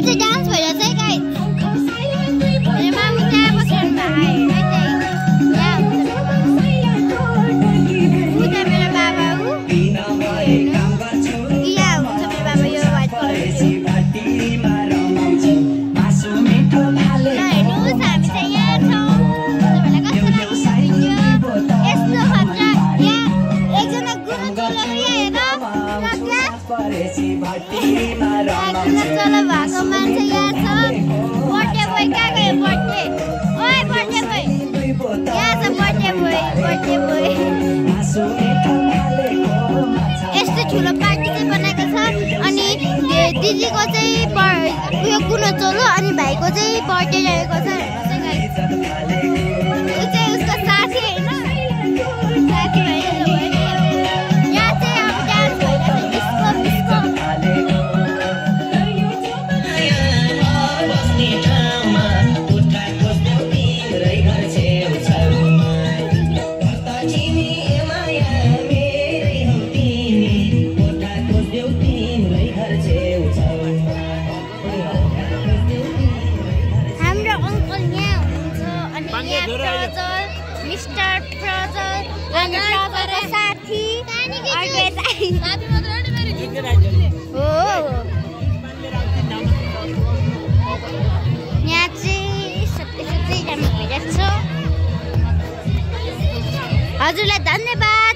चाहिँ डान्स भइरहेछ है गाइस। मेरो मामु त्यहाँ बसेर भाइ मेरो बाबा यहाँ हुन्छ मेरो बाबा यो व्हाइट कलर चलो भएको मान्छे यहाँ छ। बर्थडे बोय कहाँ गयो? बर्थडे ओए बर्थडे बोय यहाँ छ। बर्थडे बोय यस्तो ठुलो पार्टी चाहिँ बनाएको छ। अनि दिदीको चाहिँ उयो कुनो चोलो अनि भाइको चाहिँ बर्थडे रहेको छ। यो चाहिँ उसको साथी होइन, साथी भाइ। यहाँ चाहिँ अब डान्स भइरहेको छ। मिस्टर प्रजल अनि प्रजलको साथी हो। यहाँ चाहिँ सबै राम्रो भइरहेको छ। हजुरलाई धन्यवाद।